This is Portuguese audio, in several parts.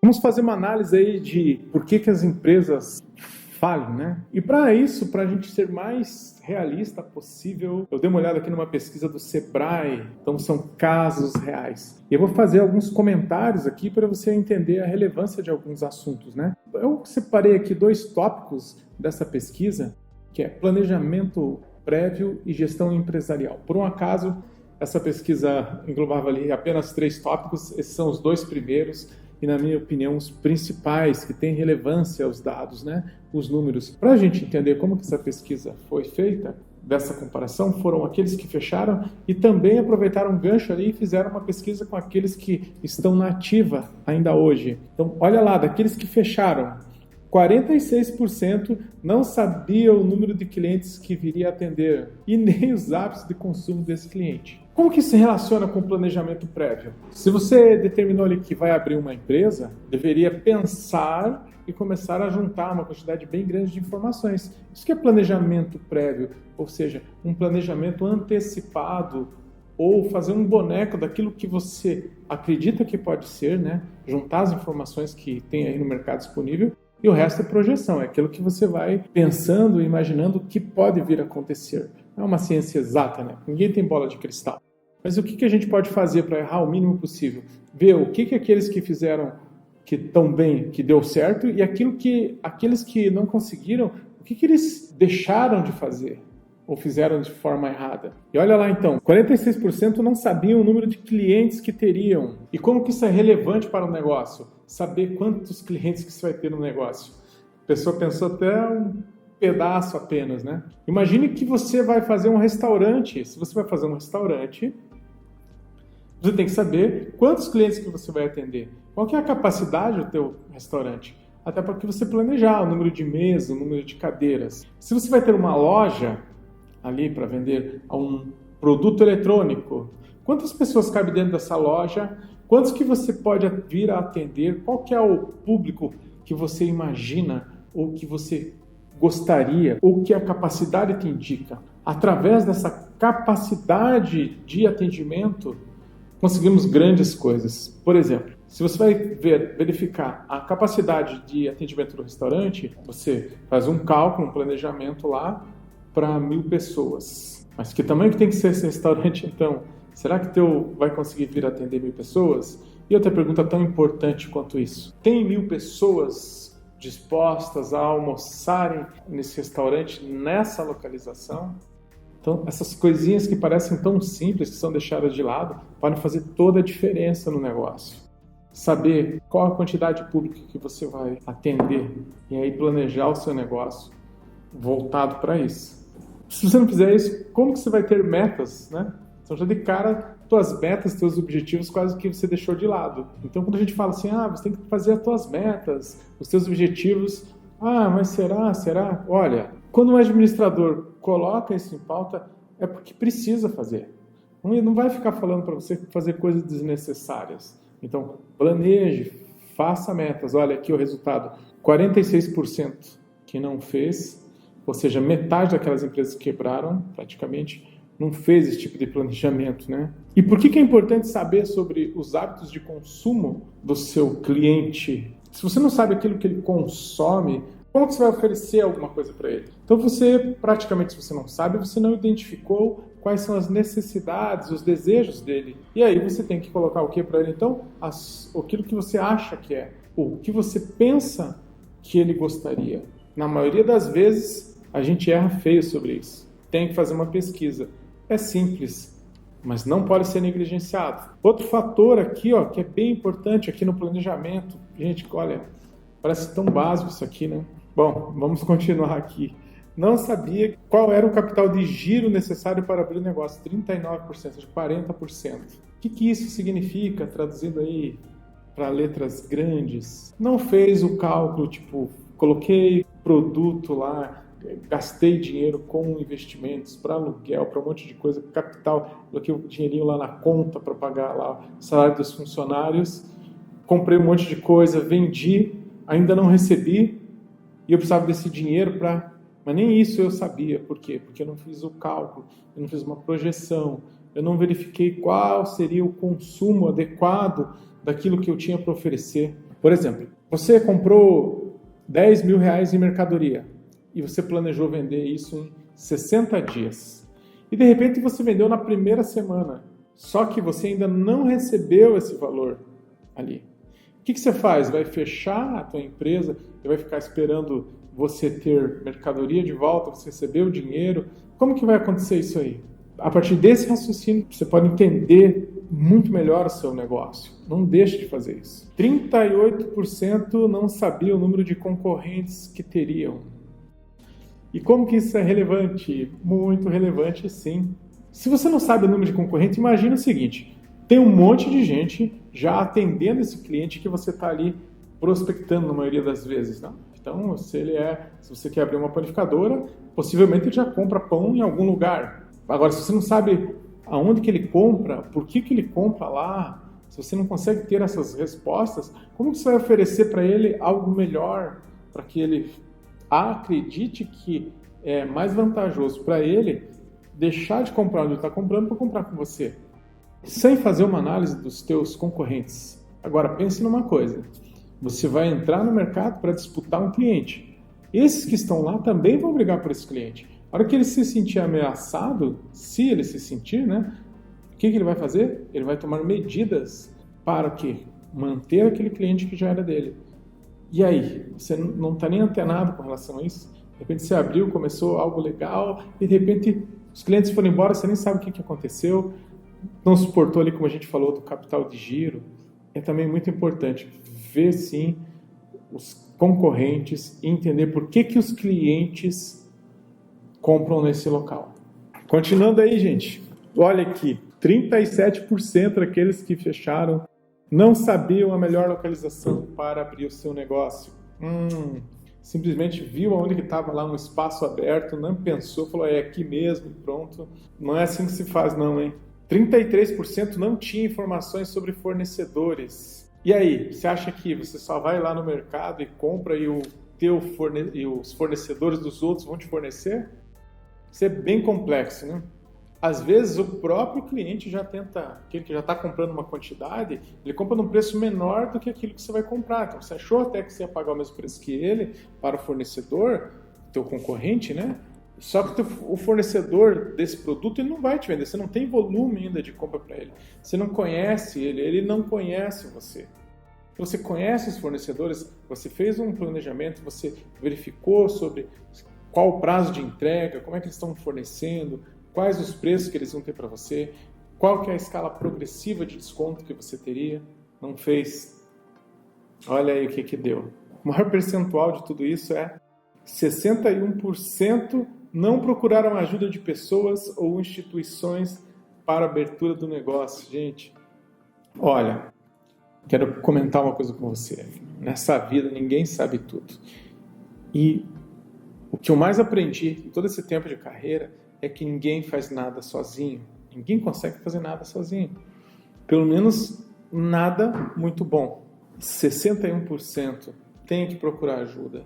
Vamos fazer uma análise aí de por que as empresas falem, né? E para isso, para a gente ser mais realista possível, eu dei uma olhada aqui numa pesquisa do Sebrae, então são casos reais. E eu vou fazer alguns comentários aqui para você entender a relevância de alguns assuntos, né? Eu separei aqui 2 tópicos dessa pesquisa, que é planejamento prévio e gestão empresarial. Por um acaso, essa pesquisa englobava ali apenas 3 tópicos, esses são os 2 primeiros, e, na minha opinião, os principais que têm relevância aos dados, né? Os números. Para a gente entender como que essa pesquisa foi feita, dessa comparação, foram aqueles que fecharam e também aproveitaram um gancho ali e fizeram uma pesquisa com aqueles que estão na ativa ainda hoje. Então, olha lá, daqueles que fecharam, 46% não sabia o número de clientes que viria a atender e nem os hábitos de consumo desse cliente. Como que isso se relaciona com o planejamento prévio? Se você determinou ali que vai abrir uma empresa, deveria pensar e começar a juntar uma quantidade bem grande de informações. Isso que é planejamento prévio, ou seja, um planejamento antecipado ou fazer um boneco daquilo que você acredita que pode ser, né? Juntar as informações que tem aí no mercado disponível. E o resto é projeção, é aquilo que você vai pensando e imaginando que pode vir a acontecer. Não é uma ciência exata, né? Ninguém tem bola de cristal. Mas o que a gente pode fazer para errar o mínimo possível? Ver o que aqueles que fizeram que estão bem, que deu certo, e aqueles que não conseguiram, o que eles deixaram de fazer ou fizeram de forma errada. E olha lá então, 46% não sabiam o número de clientes que teriam. E como que isso é relevante para o negócio? Saber quantos clientes que você vai ter no negócio. A pessoa pensou até um pedaço apenas, né? Imagine que você vai fazer um restaurante. Se você vai fazer um restaurante, você tem que saber quantos clientes que você vai atender. Qual que é a capacidade do teu restaurante? Até para que você planejar o número de mesas, o número de cadeiras. Se você vai ter uma loja ali para vender um produto eletrônico, quantas pessoas cabem dentro dessa loja? Quantos que você pode vir a atender? Qual que é o público que você imagina ou que você gostaria ou que a capacidade te indica? Através dessa capacidade de atendimento, conseguimos grandes coisas. Por exemplo, se você vai verificar a capacidade de atendimento do restaurante, você faz um cálculo, um planejamento lá para 1.000 pessoas. Mas que tamanho que tem que ser esse restaurante então? Será que vai conseguir vir atender 1.000 pessoas? E outra pergunta tão importante quanto isso. Tem 1.000 pessoas dispostas a almoçarem nesse restaurante, nessa localização? Então, essas coisinhas que parecem tão simples, que são deixadas de lado, podem fazer toda a diferença no negócio. Saber qual a quantidade de público que você vai atender e aí planejar o seu negócio voltado para isso. Se você não fizer isso, como que você vai ter metas, né? Então já de cara, tuas metas, teus objetivos quase que você deixou de lado. Então quando a gente fala assim, você tem que fazer as tuas metas, os teus objetivos, mas será? Olha, quando um administrador coloca isso em pauta, é porque precisa fazer. Não vai ficar falando para você fazer coisas desnecessárias. Então, planeje, faça metas. Olha aqui o resultado, 46% que não fez, ou seja, metade daquelas empresas que quebraram, praticamente, não fez esse tipo de planejamento, né? E por que é importante saber sobre os hábitos de consumo do seu cliente? Se você não sabe aquilo que ele consome, como que você vai oferecer alguma coisa para ele? Então praticamente, se você não sabe, você não identificou quais são as necessidades, os desejos dele. E aí você tem que colocar o que para ele? Então, aquilo que você acha que é, o que você pensa que ele gostaria. Na maioria das vezes, a gente erra feio sobre isso. Tem que fazer uma pesquisa. É simples, mas não pode ser negligenciado. Outro fator aqui, que é bem importante aqui no planejamento. Gente, olha, parece tão básico isso aqui, né? Bom, vamos continuar aqui. Não sabia qual era o capital de giro necessário para abrir o negócio. 39%, de 40%. O que isso significa, traduzindo aí para letras grandes? Não fez o cálculo, coloquei produto lá, gastei dinheiro com investimentos para aluguel, para um monte de coisa, capital, coloquei o dinheirinho lá na conta para pagar lá o salário dos funcionários, comprei um monte de coisa, vendi, ainda não recebi, e eu precisava desse dinheiro mas nem isso eu sabia. Por quê? Porque eu não fiz o cálculo, eu não fiz uma projeção, eu não verifiquei qual seria o consumo adequado daquilo que eu tinha para oferecer. Por exemplo, você comprou R$ 10.000 em mercadoria e você planejou vender isso em 60 dias. E de repente você vendeu na primeira semana, só que você ainda não recebeu esse valor ali. O que você faz? Vai fechar a tua empresa e vai ficar esperando você ter mercadoria de volta, você receber o dinheiro? Como que vai acontecer isso aí? A partir desse raciocínio, você pode entender muito melhor o seu negócio. Não deixe de fazer isso. 38% não sabia o número de concorrentes que teriam. E como que isso é relevante? Muito relevante, sim. Se você não sabe o número de concorrentes, imagina o seguinte: tem um monte de gente já atendendo esse cliente que você está ali prospectando na maioria das vezes, não? Então, se você quer abrir uma panificadora, possivelmente ele já compra pão em algum lugar. Agora, se você não sabe aonde que ele compra, por que ele compra lá, se você não consegue ter essas respostas, como que você vai oferecer para ele algo melhor, para que ele acredite que é mais vantajoso para ele deixar de comprar onde ele está comprando para comprar com você, sem fazer uma análise dos teus concorrentes? Agora, pense numa coisa: você vai entrar no mercado para disputar um cliente. Esses que estão lá também vão brigar por esse cliente. A hora que ele se sentir ameaçado, se ele se sentir, né, o que ele vai fazer? Ele vai tomar medidas para o quê? Manter aquele cliente que já era dele. E aí? Você não está nem antenado com relação a isso? De repente você abriu, começou algo legal, e de repente os clientes foram embora, você nem sabe o que aconteceu, não suportou ali, como a gente falou, do capital de giro. É também muito importante ver, sim, os concorrentes e entender por que os clientes compram nesse local. Continuando aí, gente. Olha aqui, 37% daqueles que fecharam não sabiam a melhor localização para abrir o seu negócio. Simplesmente viu onde que estava lá um espaço aberto, não pensou, falou, é aqui mesmo e pronto. Não é assim que se faz não, hein? 33% não tinha informações sobre fornecedores. E aí, você acha que você só vai lá no mercado e compra e os fornecedores dos outros vão te fornecer? Isso é bem complexo, né? Às vezes o próprio cliente já tenta, aquele que já está comprando uma quantidade, ele compra num preço menor do que aquilo que você vai comprar. Então você achou até que você ia pagar o mesmo preço que ele para o fornecedor, teu concorrente, né? Só que o fornecedor desse produto ele não vai te vender, você não tem volume ainda de compra para ele. Você não conhece ele não conhece você. Você conhece os fornecedores, você fez um planejamento, você verificou sobre qual o prazo de entrega, como é que eles estão fornecendo, quais os preços que eles vão ter para você, qual que é a escala progressiva de desconto que você teria. Não fez. Olha aí o que deu. O maior percentual de tudo isso é 61% não procuraram ajuda de pessoas ou instituições para a abertura do negócio. Gente, olha, quero comentar uma coisa com você. Nessa vida ninguém sabe tudo. E o que eu mais aprendi em todo esse tempo de carreira é que ninguém faz nada sozinho. Ninguém consegue fazer nada sozinho. Pelo menos nada muito bom. 61% tem que procurar ajuda,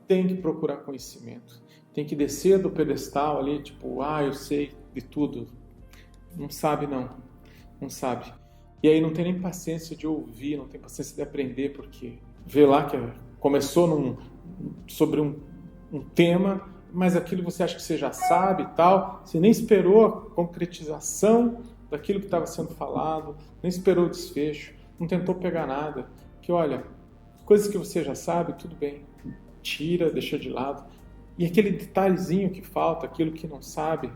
tem que procurar conhecimento, tem que descer do pedestal ali, tipo, eu sei de tudo. Não sabe não, não sabe. E aí não tem nem paciência de ouvir, não tem paciência de aprender, porque vê lá que começou sobre um tema, mas aquilo você acha que você já sabe e tal, você nem esperou a concretização daquilo que estava sendo falado, nem esperou o desfecho, não tentou pegar nada. Que olha, coisas que você já sabe, tudo bem, tira, deixa de lado. E aquele detalhezinho que falta, aquilo que não sabe,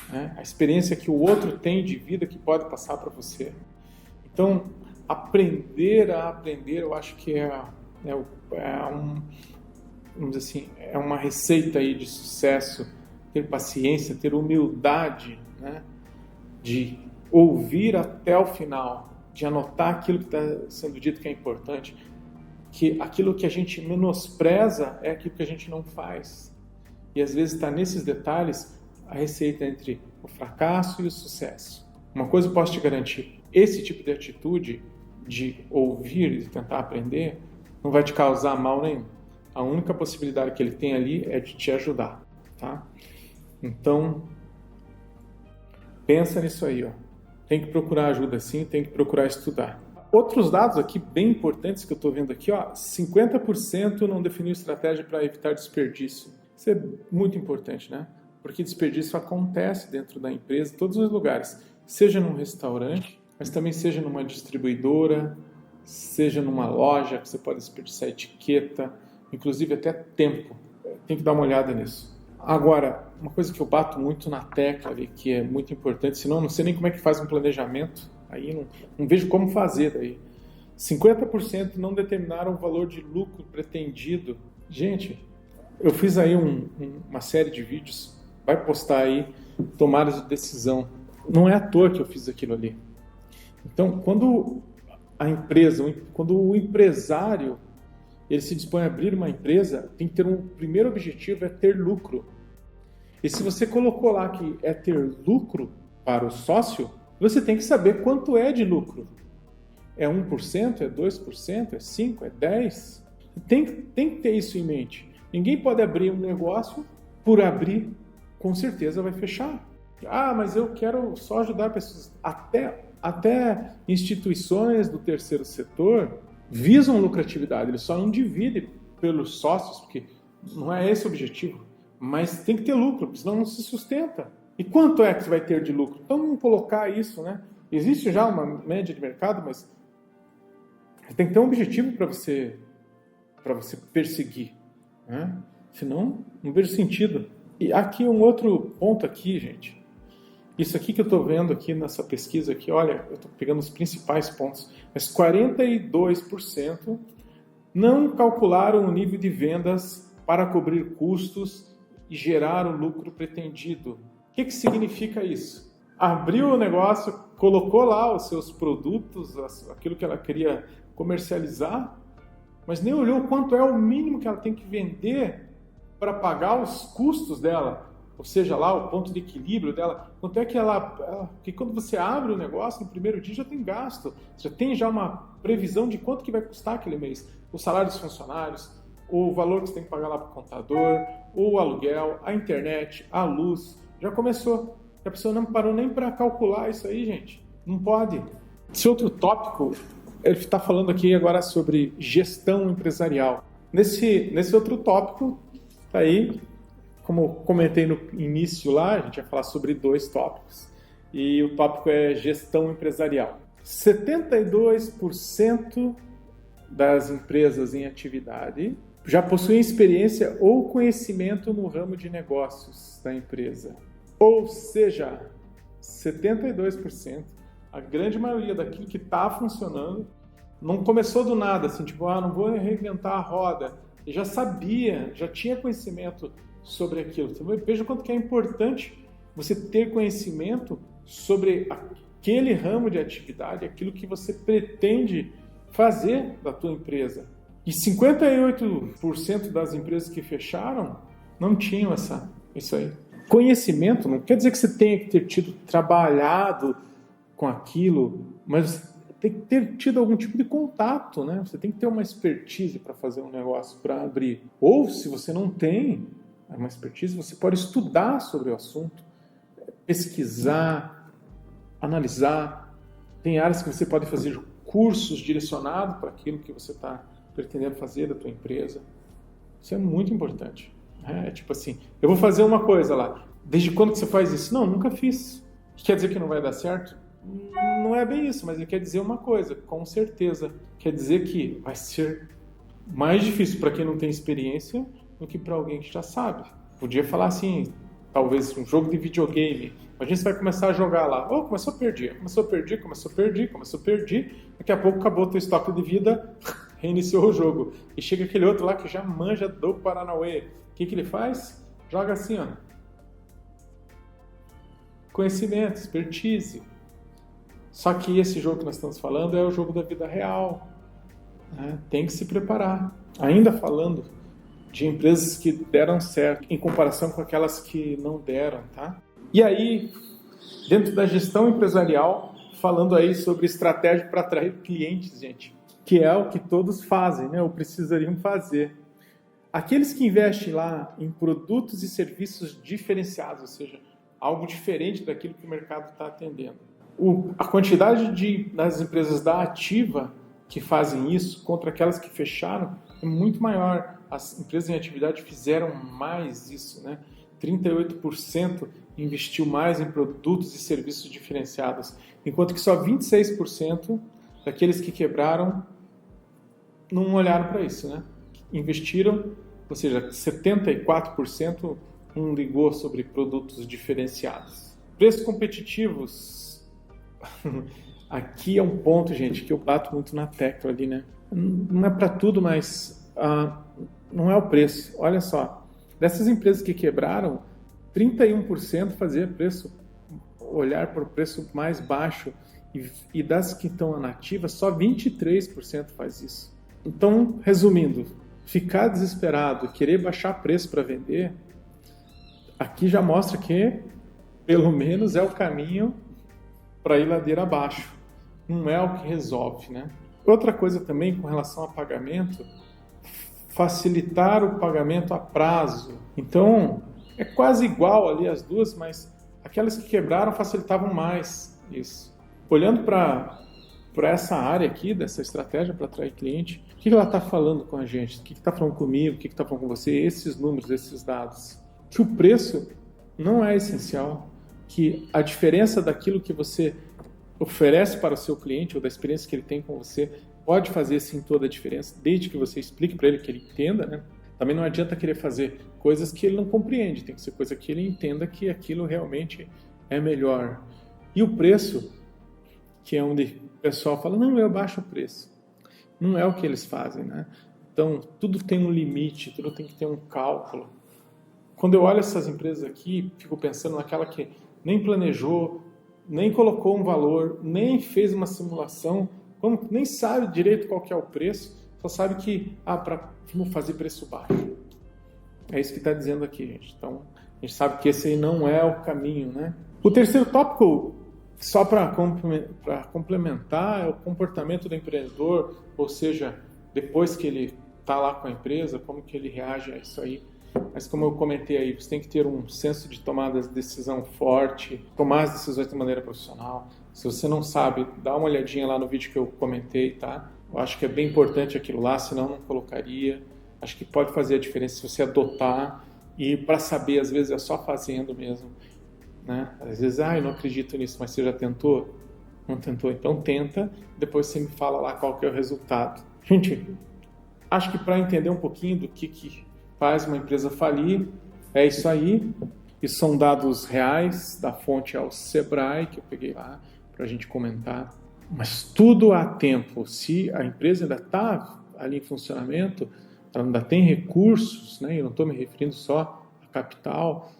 né? A experiência que o outro tem de vida que pode passar para você. Então, aprender a aprender, eu acho que vamos dizer assim, é uma receita aí de sucesso. Ter paciência, ter humildade, né? De ouvir até o final, de anotar aquilo que está sendo dito que é importante, que aquilo que a gente menospreza é aquilo que a gente não faz. E às vezes está nesses detalhes a receita entre o fracasso e o sucesso. Uma coisa eu posso te garantir: esse tipo de atitude de ouvir e de tentar aprender não vai te causar mal nenhum. A única possibilidade que ele tem ali é de te ajudar, tá? Então, pensa nisso aí, ó. Tem que procurar ajuda sim, tem que procurar estudar. Outros dados aqui bem importantes que eu estou vendo aqui, 50% não definiu estratégia para evitar desperdício. Isso é muito importante, né? Porque desperdício acontece dentro da empresa, em todos os lugares, seja num restaurante, mas também seja numa distribuidora, seja numa loja, que você pode desperdiçar etiqueta, inclusive até tempo. Tem que dar uma olhada nisso. Agora, uma coisa que eu bato muito na tecla, que é muito importante, senão eu não sei nem como é que faz um planejamento, aí não vejo como fazer daí. 50% não determinaram o valor de lucro pretendido. Gente, eu fiz aí uma série de vídeos, vai postar aí, tomadas de decisão. Não é à toa que eu fiz aquilo ali. Então, quando o empresário ele se dispõe a abrir uma empresa, tem que ter um primeiro objetivo, é ter lucro. E se você colocou lá que é ter lucro para o sócio, você tem que saber quanto é de lucro. É 1%, é 2%, é 5%, é 10%? Tem que ter isso em mente. Ninguém pode abrir um negócio por abrir, com certeza vai fechar. Mas eu quero só ajudar pessoas. Até instituições do terceiro setor visam lucratividade, eles só não dividem pelos sócios, porque não é esse o objetivo. Mas tem que ter lucro, porque senão não se sustenta. E quanto é que você vai ter de lucro? Então vamos colocar isso, né? Existe já uma média de mercado, mas tem que ter um objetivo para você perseguir, né? Senão, não vejo sentido. E aqui um outro ponto aqui, gente. Isso aqui que eu estou vendo aqui nessa pesquisa aqui, olha, eu estou pegando os principais pontos, mas 42% não calcularam o nível de vendas para cobrir custos e gerar o lucro pretendido. O que significa isso? Abriu o negócio, colocou lá os seus produtos, aquilo que ela queria comercializar, mas nem olhou quanto é o mínimo que ela tem que vender para pagar os custos dela. Ou seja, lá o ponto de equilíbrio dela, quanto é que que quando você abre o negócio, no primeiro dia já tem gasto, já tem uma previsão de quanto que vai custar aquele mês, o salário dos funcionários, o valor que você tem que pagar lá para o contador, o aluguel, a internet, a luz, já começou. A pessoa não parou nem para calcular isso aí, gente, não pode. Esse outro tópico, ele está falando aqui agora sobre gestão empresarial. Nesse outro tópico, tá aí, como comentei no início lá, a gente vai falar sobre 2 tópicos. E o tópico é gestão empresarial. 72% das empresas em atividade já possuem experiência ou conhecimento no ramo de negócios da empresa. Ou seja, 72%, a grande maioria daquilo que está funcionando, não começou do nada, assim, tipo, não vou reinventar a roda. Eu já sabia, já tinha conhecimento sobre aquilo. Então, veja o quanto que é importante você ter conhecimento sobre aquele ramo de atividade, aquilo que você pretende fazer da tua empresa. E 58% das empresas que fecharam não tinham isso aí. Conhecimento não quer dizer que você tenha que ter trabalhado com aquilo, mas tem que ter tido algum tipo de contato, né? Você tem que ter uma expertise para fazer um negócio, para abrir. Ou, se você não tem uma expertise, você pode estudar sobre o assunto, pesquisar, analisar. Tem áreas que você pode fazer cursos direcionados para aquilo que você está pretendendo fazer da tua empresa. Isso é muito importante. É tipo assim, eu vou fazer uma coisa lá. Desde quando que você faz isso? Não, nunca fiz. Quer dizer que não vai dar certo? Não é bem isso, mas ele quer dizer uma coisa, com certeza. Quer dizer que vai ser mais difícil para quem não tem experiência do que para alguém que já sabe. Podia falar assim, talvez um jogo de videogame. A gente vai começar a jogar lá. Começou a perder. Daqui a pouco acabou o teu estoque de vida, reiniciou o jogo. E chega aquele outro lá que já manja do Paranauê. O que ele faz? Joga assim, conhecimento, expertise. Só que esse jogo que nós estamos falando é o jogo da vida real. Né? Tem que se preparar. Ainda falando de empresas que deram certo em comparação com aquelas que não deram, tá? E aí, dentro da gestão empresarial, falando aí sobre estratégia para atrair clientes, gente, que é o que todos fazem, né? Ou precisariam fazer. Aqueles que investem lá em produtos e serviços diferenciados, ou seja, algo diferente daquilo que o mercado está atendendo. A quantidade das empresas da ativa que fazem isso contra aquelas que fecharam é muito maior. As empresas em atividade fizeram mais isso, né? 38% investiu mais em produtos e serviços diferenciados, enquanto que só 26% daqueles que quebraram não olharam para isso, né? Investiram, ou seja, 74% não ligou sobre produtos diferenciados. Preços competitivos. Aqui é um ponto, gente, que eu bato muito na tecla ali, né? Não é para tudo, mas não é o preço. Olha só, dessas empresas que quebraram, 31% fazia olhar para o preço mais baixo, e das que estão nativas, só 23% faz isso. Então, resumindo, ficar desesperado, querer baixar preço para vender, aqui já mostra que, pelo menos, é o caminho para ir ladeira abaixo. Não é o que resolve, né? Outra coisa também com relação a pagamento, facilitar o pagamento a prazo. Então, é quase igual ali as duas, mas aquelas que quebraram facilitavam mais isso. Olhando para essa área aqui, dessa estratégia para atrair cliente, o que ela está falando com a gente? O que está falando comigo? O que está falando com você? Esses números, esses dados. Que o preço não é essencial, que a diferença daquilo que você oferece para o seu cliente ou da experiência que ele tem com você pode fazer sim toda a diferença, desde que você explique para ele, que ele entenda, né? Também não adianta querer fazer coisas que ele não compreende, tem que ser coisa que ele entenda que aquilo realmente é melhor. E o preço, que é onde o pessoal fala, não, eu baixo o preço. Não é o que eles fazem, né? Então, tudo tem um limite, tudo tem que ter um cálculo. Quando eu olho essas empresas aqui, fico pensando naquela que nem planejou, nem colocou um valor, nem fez uma simulação, nem sabe direito qual que é o preço, só sabe que, vamos fazer preço baixo. É isso que está dizendo aqui, gente. Então, a gente sabe que esse aí não é o caminho, né? O terceiro tópico, só para complementar, é o comportamento do empreendedor, ou seja, depois que ele está lá com a empresa, como que ele reage a isso aí. Mas como eu comentei aí, você tem que ter um senso de tomada de decisão forte, tomar as decisões de maneira profissional. Se você não sabe, dá uma olhadinha lá no vídeo que eu comentei, tá? Eu acho que é bem importante aquilo lá, senão não colocaria. Acho que pode fazer a diferença se você adotar, e para saber, às vezes é só fazendo mesmo, né? Às vezes, eu não acredito nisso, mas você já tentou? Não tentou? Então tenta, depois você me fala lá qual que é o resultado. Gente, acho que para entender um pouquinho do que faz uma empresa falir, é isso aí. Isso são dados reais, da fonte ao Sebrae, que eu peguei lá para a gente comentar. Mas tudo há tempo. Se a empresa ainda está ali em funcionamento, ela ainda tem recursos, né? Eu não estou me referindo só a capital,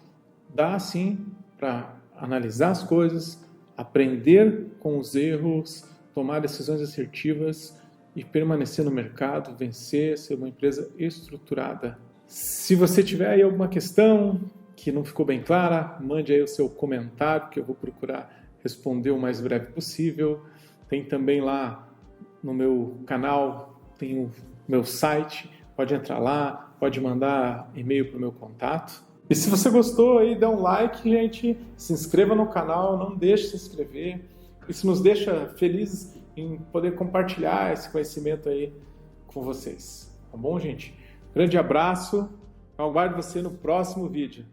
dá sim para analisar as coisas, aprender com os erros, tomar decisões assertivas e permanecer no mercado, vencer, ser uma empresa estruturada. Se você tiver aí alguma questão que não ficou bem clara, mande aí o seu comentário, que eu vou procurar responder o mais breve possível. Tem também lá no meu canal, tem o meu site, pode entrar lá, pode mandar e-mail para o meu contato. E se você gostou aí, dá um like, gente, se inscreva no canal, não deixe de se inscrever. Isso nos deixa felizes em poder compartilhar esse conhecimento aí com vocês. Tá bom, gente? Grande abraço, aguardo você no próximo vídeo.